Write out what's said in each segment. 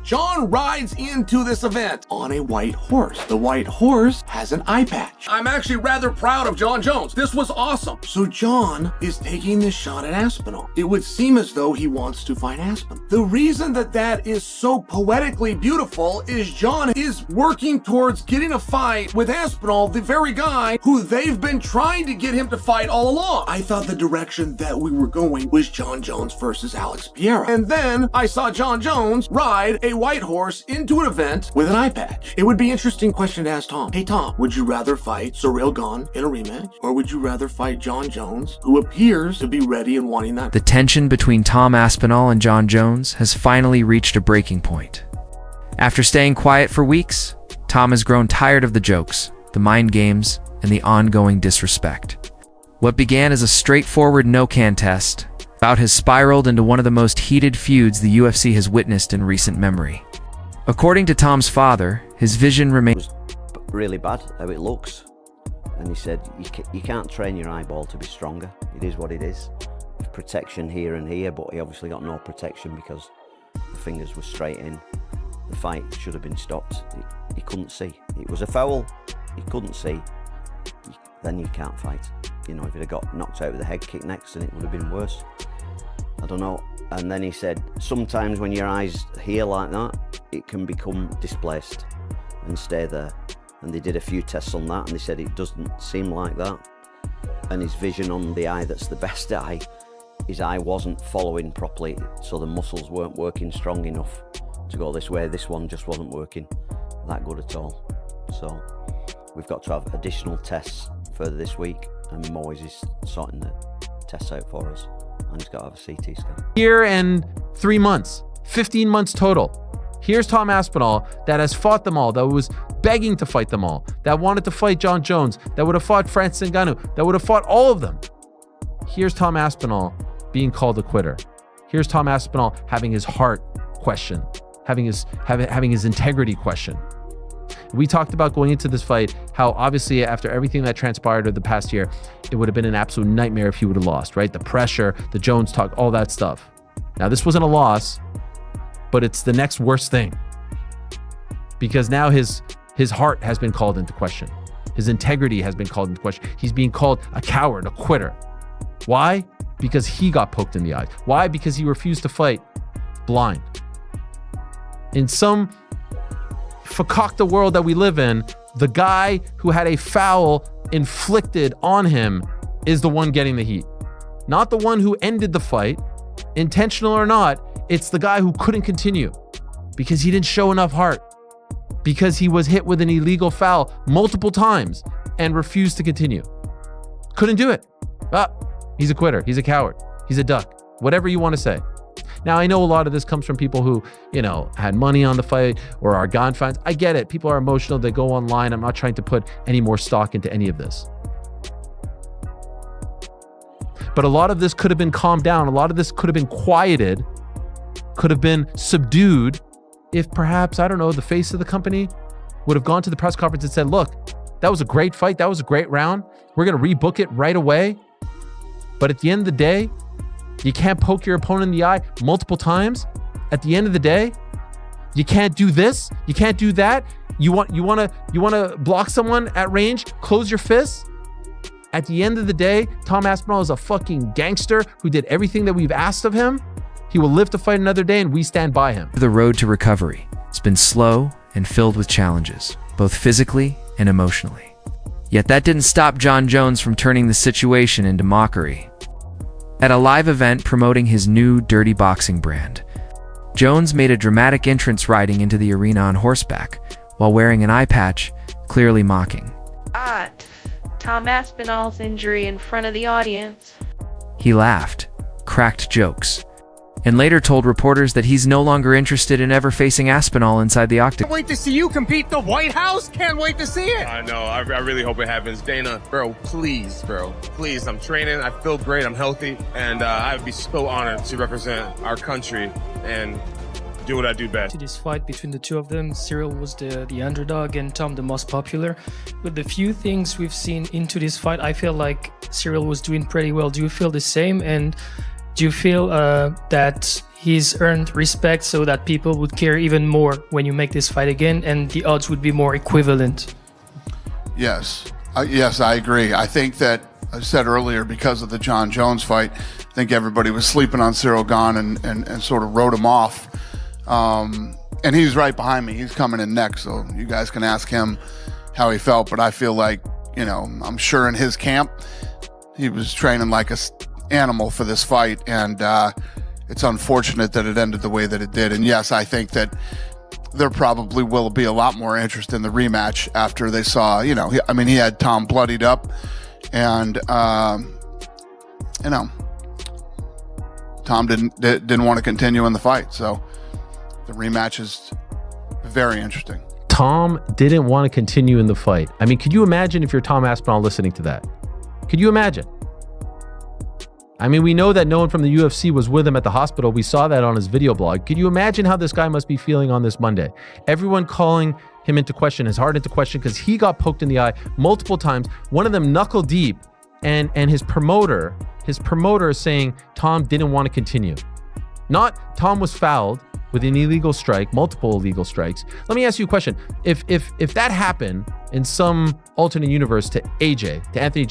Jon rides into this event on a white horse. The white horse has an eye patch. I'm actually rather proud of Jon Jones. This was awesome. So Jon is taking this shot at Aspinall. It would seem as though he wants to fight Aspinall. The reason that is so poetically beautiful is Jon is working towards getting a fight with Aspinall, the very guy who they've been trying to get him to fight all along. I thought the direction that we were going was Jon Jones versus Alex Pereira. And then I saw Jon Jones ride a white horse into an event with an eye patch. It would be an interesting question to ask Tom. Hey Tom, would you rather fight Ariel in a rematch, or would you rather fight Jon Jones, who appears to be ready and wanting that? The tension between Tom Aspinall and Jon Jones has finally reached a breaking point. After staying quiet for weeks, Tom has grown tired of the jokes, the mind games, and the ongoing disrespect. What began as a straightforward no-can test, bout has spiraled into one of the most heated feuds the UFC has witnessed in recent memory. According to Tom's father, his vision remains really bad how it looks, and he said you can't train your eyeball to be stronger. It is what it is. There's protection here and here, but he obviously got no protection because the fingers were straight in. The fight should have been stopped. He couldn't see. It was a foul. He couldn't see. Then you can't fight. You know, if he'd have got knocked out with a head kick next, then it would have been worse. I don't know. And then he said, sometimes when your eyes here like that, it can become displaced and stay there. And they did a few tests on that, and they said it doesn't seem like that. And his vision on the eye that's the best eye, his eye wasn't following properly, so the muscles weren't working strong enough to go this way. This one just wasn't working that good at all. So we've got to have additional tests further this week, and Moyes is sorting the tests out for us, and he's got to have a CT scan. Year and 3 months, 15 months total. Here's Tom Aspinall that has fought them all, that was begging to fight them all, that wanted to fight Jon Jones, that would have fought Francis Ngannou, that would have fought all of them. Here's Tom Aspinall being called a quitter. Here's Tom Aspinall having his heart questioned, having his integrity questioned. We talked about going into this fight, how obviously after everything that transpired over the past year, it would have been an absolute nightmare if he would have lost, right? The pressure, the Jones talk, all that stuff. Now, this wasn't a loss, but it's the next worst thing, because now his heart has been called into question. His integrity has been called into question. He's being called a coward, a quitter. Why? Because he got poked in the eye. Why? Because he refused to fight blind. In some fakakta world that we live in, the guy who had a foul inflicted on him is the one getting the heat. Not the one who ended the fight, intentional or not. It's the guy who couldn't continue because he didn't show enough heart, because he was hit with an illegal foul multiple times and refused to continue. Couldn't do it. He's a quitter. He's a coward. He's a duck. Whatever you want to say. Now, I know a lot of this comes from people who, had money on the fight or are Gone fans. I get it. People are emotional. They go online. I'm not trying to put any more stock into any of this. But a lot of this could have been calmed down. A lot of this could have been quieted, could have been subdued if perhaps, I don't know, the face of the company would have gone to the press conference and said, look, that was a great fight. That was a great round. We're going to rebook it right away. But at the end of the day, you can't poke your opponent in the eye multiple times. At the end of the day, you can't do this. You can't do that. You want to block someone at range, close your fists. At the end of the day, Tom Aspinall is a fucking gangster who did everything that we've asked of him. He will live to fight another day, and we stand by him. The road to recovery. It's been slow and filled with challenges, both physically and emotionally. Yet that didn't stop Jon Jones from turning the situation into mockery. At a live event promoting his new dirty boxing brand, Jones made a dramatic entrance riding into the arena on horseback while wearing an eye patch, clearly mocking. Tom Aspinall's injury in front of the audience. He laughed, cracked jokes, and later told reporters that he's no longer interested in ever facing Aspinall inside the octagon. Can't wait to see you compete the White House. Can't wait to see it. I know. I really hope it happens. Dana, bro, please, bro. Please, I'm training. I feel great. I'm healthy. And I would be so honored to represent our country and do what I do best. To this fight between the two of them, Cyril was the underdog and Tom the most popular. With the few things we've seen into this fight, I feel like Cyril was doing pretty well. Do you feel the same? And Do you feel that he's earned respect so that people would care even more when you make this fight again and the odds would be more equivalent? Yes. Yes, I agree. I think that, I said earlier, because of the Jon Jones fight, I think everybody was sleeping on Ciryl Gane and sort of wrote him off. And he's right behind me. He's coming in next, so you guys can ask him how he felt. But I feel like, you know, I'm sure in his camp, he was training like an animal for this fight. And it's unfortunate that it ended the way that it did. And yes, I think that there probably will be a lot more interest in the rematch after they saw, you know, he had Tom bloodied up, and you know, Tom didn't want to continue in the fight, so the rematch is very interesting. Tom didn't want to continue in the fight. I mean, could you imagine if you're Tom Aspinall listening to that? Could you imagine? I mean, we know that no one from the UFC was with him at the hospital. We saw that on his video blog. Could you imagine how this guy must be feeling on this Monday? Everyone calling him into question, his heart into question, because he got poked in the eye multiple times, one of them knuckle deep, and his promoter is saying Tom didn't want to continue. Not Tom was fouled with an illegal strike, multiple illegal strikes. Let me ask you a question. If that happened in some alternate universe to AJ, to Anthony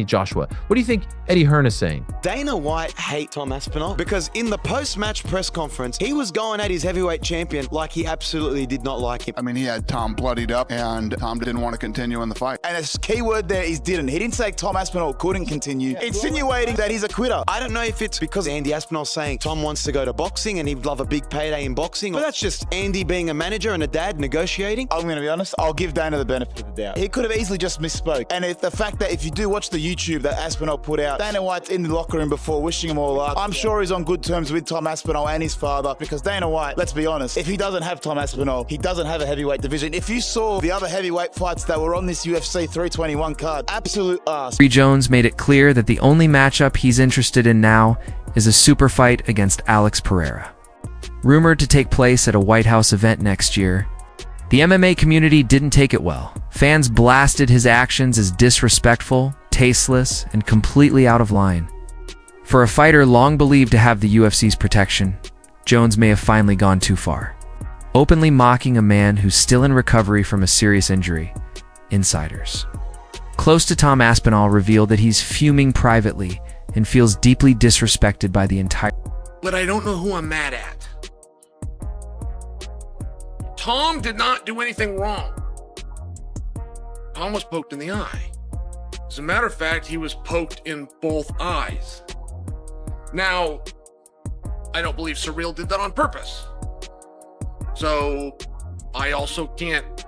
Joshua, what do you think Eddie Hearn is saying? Dana White hates Tom Aspinall because in the post-match press conference, he was going at his heavyweight champion like he absolutely did not like him. I mean, he had Tom bloodied up, and Tom didn't want to continue in the fight. And a key word there is didn't. He didn't say Tom Aspinall couldn't continue, insinuating that he's a quitter. I don't know if it's because Andy Aspinall's saying Tom wants to go to boxing and he'd love a big payday in boxing, or that's just Andy being a manager and a dad negotiating. I'm going to be honest, I'll give Dana the benefit of the doubt. He could have easily just misspoke. And the fact that if you do watch the YouTube that Aspinall put out, Dana White's in the locker room before wishing him all luck. I'm sure he's on good terms with Tom Aspinall and his father, because Dana White, let's be honest, if he doesn't have Tom Aspinall, he doesn't have a heavyweight division. If you saw the other heavyweight fights that were on this UFC 321 card, absolute ass. Jones made it clear that the only matchup he's interested in now is a super fight against Alex Pereira. Rumored to take place at a White House event next year, the MMA community didn't take it well. Fans blasted his actions as disrespectful, tasteless, and completely out of line. For a fighter long believed to have the UFC's protection, Jones may have finally gone too far, openly mocking a man who's still in recovery from a serious injury. Insiders close to Tom Aspinall revealed that he's fuming privately and feels deeply disrespected by the entire... But I don't know who I'm mad at. Tom did not do anything wrong. Tom was poked in the eye. As a matter of fact, he was poked in both eyes. Now, I don't believe Ciryl did that on purpose. So, I also can't,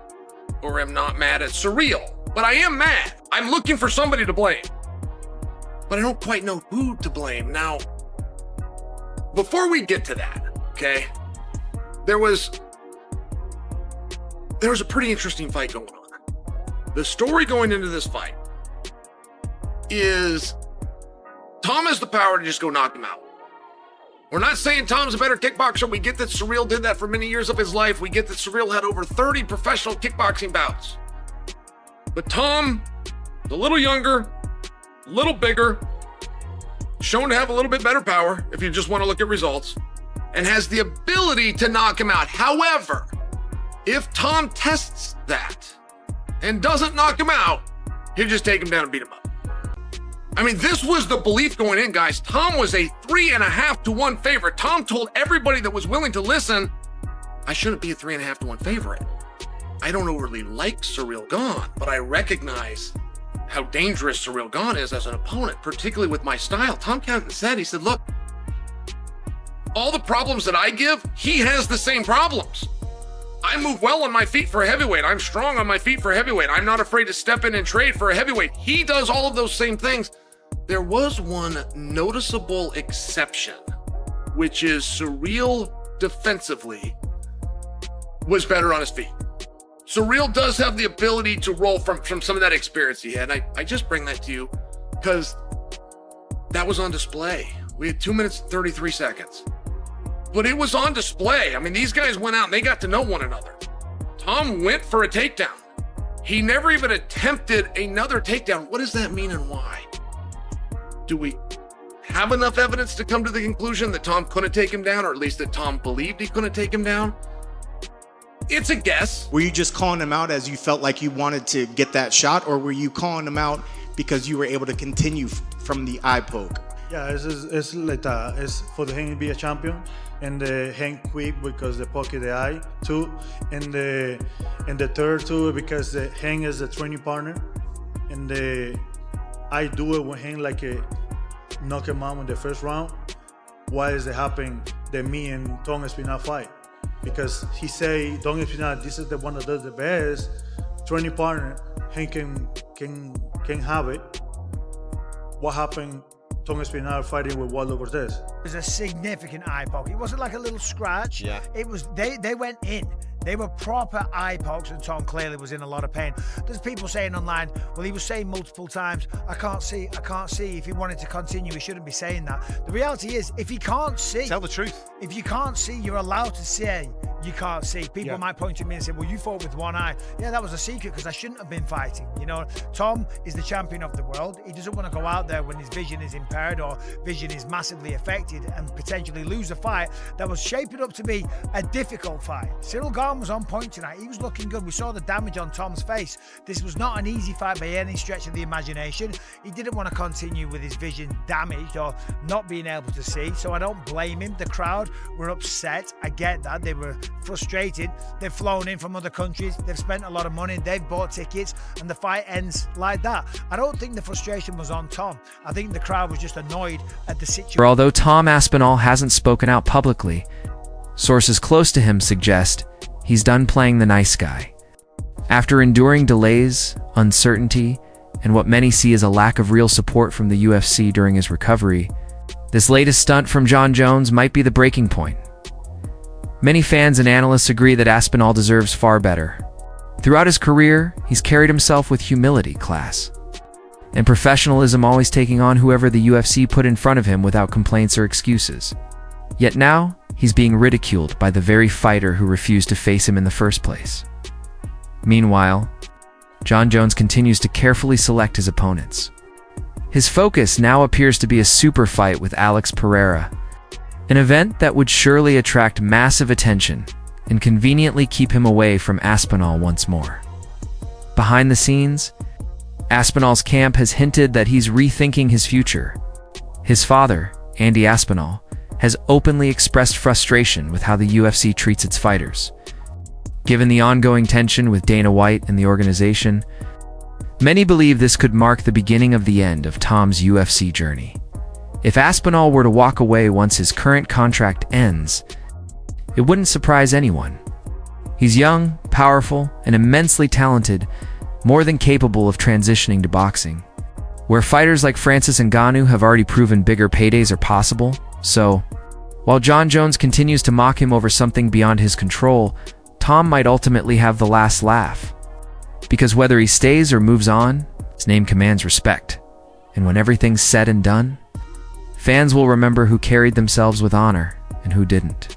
or am not mad at Ciryl. But I am mad. I'm looking for somebody to blame. But I don't quite know who to blame. Now, before we get to that, okay, there was a pretty interesting fight going on. The story going into this fight is Tom has the power to just go knock him out. We're not saying Tom's a better kickboxer. We get that Ciryl did that for many years of his life. We get that Ciryl had over 30 professional kickboxing bouts. But Tom, a little younger, a little bigger, shown to have a little bit better power if you just want to look at results, and has the ability to knock him out. However, if Tom tests that and doesn't knock him out, he'll just take him down and beat him up. I mean, this was the belief going in, guys. Tom was a 3.5 to 1 favorite. Tom told everybody that was willing to listen, I shouldn't be a 3.5 to 1 favorite. I don't overly like Ciryl Gane, but I recognize how dangerous Ciryl Gane is as an opponent, particularly with my style. Tom Canton said, he said, look, all the problems that I give, he has the same problems. I move well on my feet for a heavyweight. I'm strong on my feet for a heavyweight. I'm not afraid to step in and trade for a heavyweight. He does all of those same things. There was one noticeable exception, which is Ciryl defensively was better on his feet. Ciryl does have the ability to roll from some of that experience he had. And I just bring that to you because that was on display. We had 2 minutes and 33 seconds. But it was on display. I mean, these guys went out and they got to know one another. Tom went for a takedown. He never even attempted another takedown. What does that mean and why? Do we have enough evidence to come to the conclusion that Tom couldn't take him down, or at least that Tom believed he couldn't take him down? It's a guess. Were you just calling him out as you felt like you wanted to get that shot, or were you calling him out because you were able to continue from the eye poke? Yeah, it's like it's for the Hank to be a champion, and the Hank quick because the pocket the eye too, and the third too because the Hank is a training partner, and I do it when Hank like knock him out in the first round. Why is it happening that me and Tom Aspinall fight? Because he say Tom Aspinall, this is the one that does the best training partner. Hank can have it. What happened? Tom Aspinall fighting with Waldo Cortez. It was a significant eye poke. It wasn't like a little scratch. Yeah. It was, they went in. They were proper eye pokes, and Tom clearly was in a lot of pain. There's people saying online, well, he was saying multiple times, I can't see. If he wanted to continue, he shouldn't be saying that. The reality is, if he can't see, tell the truth. If you can't see, you're allowed to say you can't see. People might point to me and say, well, you fought with one eye. Yeah, that was a secret because I shouldn't have been fighting. You know, Tom is the champion of the world. He doesn't want to go out there when his vision is impaired or vision is massively affected and potentially lose a fight that was shaping up to be a difficult fight. Cyril Gane was on point tonight. He was looking good. We saw the damage on Tom's face. This was not an easy fight by any stretch of the imagination. He didn't want to continue with his vision damaged or not being able to see, so I don't blame him. The crowd were upset. I get that. They were frustrated. They've flown in from other countries. They've spent a lot of money. They've bought tickets, and the fight ends like that. I don't think the frustration was on Tom. I think the crowd was just annoyed at the situation. Although Tom Aspinall hasn't spoken out publicly, sources close to him suggest he's done playing the nice guy. After enduring delays, uncertainty, and what many see as a lack of real support from the UFC during his recovery, this latest stunt from Jon Jones might be the breaking point. Many fans and analysts agree that Aspinall deserves far better. Throughout his career, he's carried himself with humility, class, and professionalism, always taking on whoever the UFC put in front of him without complaints or excuses. Yet now, he's being ridiculed by the very fighter who refused to face him in the first place. Meanwhile, Jon Jones continues to carefully select his opponents. His focus now appears to be a super fight with Alex Pereira, an event that would surely attract massive attention and conveniently keep him away from Aspinall once more. Behind the scenes, Aspinall's camp has hinted that he's rethinking his future. His father, Andy Aspinall, has openly expressed frustration with how the UFC treats its fighters. Given the ongoing tension with Dana White and the organization, many believe this could mark the beginning of the end of Tom's UFC journey. If Aspinall were to walk away once his current contract ends, it wouldn't surprise anyone. He's young, powerful, and immensely talented, more than capable of transitioning to boxing, where fighters like Francis Ngannou have already proven bigger paydays are possible. So, while Jon Jones continues to mock him over something beyond his control, Tom might ultimately have the last laugh. Because whether he stays or moves on, his name commands respect. And when everything's said and done, fans will remember who carried themselves with honor and who didn't.